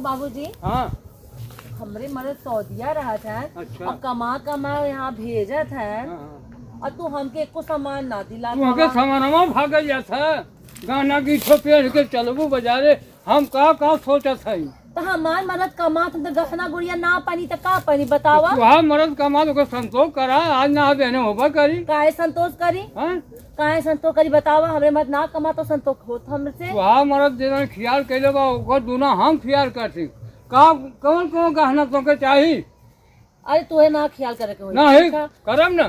बाबूजी। हाँ हमरे मदद सऊदिया रहा था। अच्छा। और कमा कमा यहाँ भेजा था। हाँ। और तू हमके एको सामान ना दिला। तू हमके सामानमा भागल जात है गाना गीठो पेड़ के चलबू बाजारे हम का सोचत है तो हमार मदद कमा तो गहना गुड़िया ना पानी तो का पानी बतावा। तुहा मरद कमा तो संतोष करा आज ना बहने होबा करी काहे संतोष करी। हाँ काहे संतोष करी बतावा। हमरे मत ना कमा तो संतोष होत हमसे। तुहा मरद जेना ख्याल कैले बा ओकर दूना हम ख्याल करती का कौन कौन गहना तोके चाही। अरे तुहे ना ख्याल करे के होई। नहीं करम ना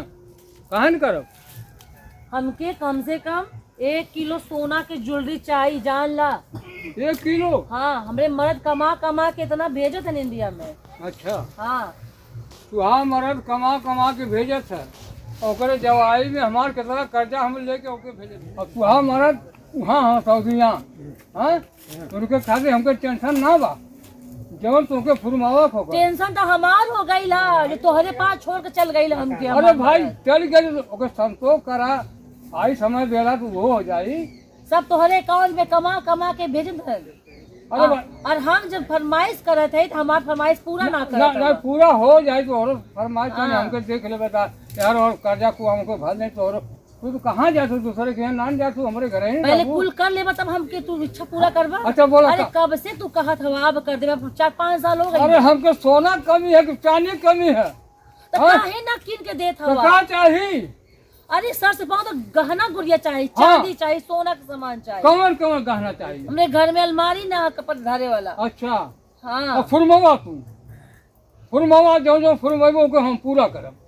काहे न करब। हमके कम से कम 1 किलो सोना के ज्वेलरी चाहिए जान ला। 1 किलो। हाँ हमरे मर्द कमा कमा के इतना भेजत है इंडिया में। अच्छा हाँ तुहा मरद कमा के भेजत है ओकरे जवाई में हमार कितना कर्जा हम लेके ओके भेजत। और तुहा मरद वहाँ हाँ सऊदिया हाँ उनके खातिर हमके टेंशन ना बा जवन तुमके फुरमावत होगा। टेंशन तो हमार हो गई ला जो तोहरे पास छोड़ के चल गई हमके। अरे भाई चल गई ओके संतोष करा आई समय बेला तो वो हो जाई। सब तोहरे अकाउंट में कमा कमा के भेजत है। अरे और हम जब फरमाइश करत है तो हमार फरमाइश पूरा ना करत ना पूरा हो जाए तो और फरमाइश हमके देख ले बता यार और कर्जा को हमको भर नहीं तो और तू तो कहाँ जातू दूसरे के यहाँ नान जातू हमारे घर ही पहले कुल कर ले तब हमके तू इच्छा पूरा करवा। अच्छा बोला अरे कब से तू कहत हवा अब कर दे 4-5 साल हो गए। अरे हमके सोना कमी है कि चांदी कमी है तो काहे ना किन के देत तो हवा। क्या चाहिए। अरे सर से पाओ तो गहना गुड़िया चाहिए चांदी चाहिए सोना का सामान चाहिए। कौन कौन गहना चाहिए। हमरे घर में अलमारी ना कपड़ धरे वाला। अच्छा हाँ फुरमवा तू फुरमवा जो फुरमवा को हम पूरा करब।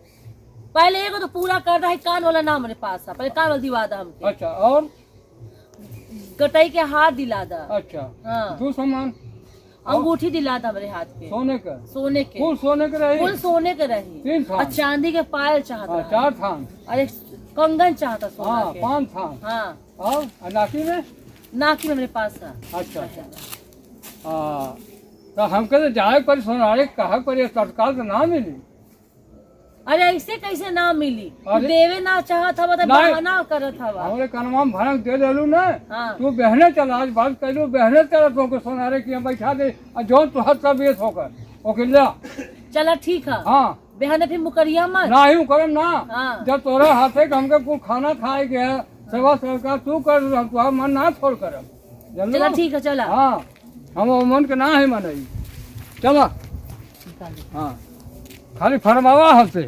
पहले एगो तो पूरा कर रहा है कान वाला ना हमारे पास है। पहले कान वाला दिवा दा हमके। अच्छा और गटाई के हाथ दिला दा। अच्छा हाँ तू सामान अंगूठी दिला दा हमारे हाथ पे सोने का सोने के फुल सोने के रही फुल सोने के रही। 3 थान और चांदी के पायल चाहता। 4 थान अरे कंगन चाहता सोना हाँ के। 5 थान हाँ और अनाकी में नाकी में मेरे पास है। अच्छा हाँ तो हमके तो जाए पर सोनारे कहा पर तत्काल तो ना मिली। अरे ऐसे कैसे ना मिली। अरे देवे ना चाहत हवा तो बहाना करत हवा। हमारे कनमा में भरक दे देलू ना हाँ तू बहने चल आज बात कैलू बहने चल तो सोनारे की बैठा दे और जो तुहर तबियत होकर ओके ला। चला ठीक है। हाँ बहन फिर मुकरिया मत। ना ही करम ना हाँ। जब तोरे हाथे के हमके कुछ खाना खाए के है सेवा सरकार तू कर तुहार मन ना छोड़ करम। चला ठीक है चला। हाँ हम मन के ना है मनई चला। हाँ खाली फरमावा हमसे।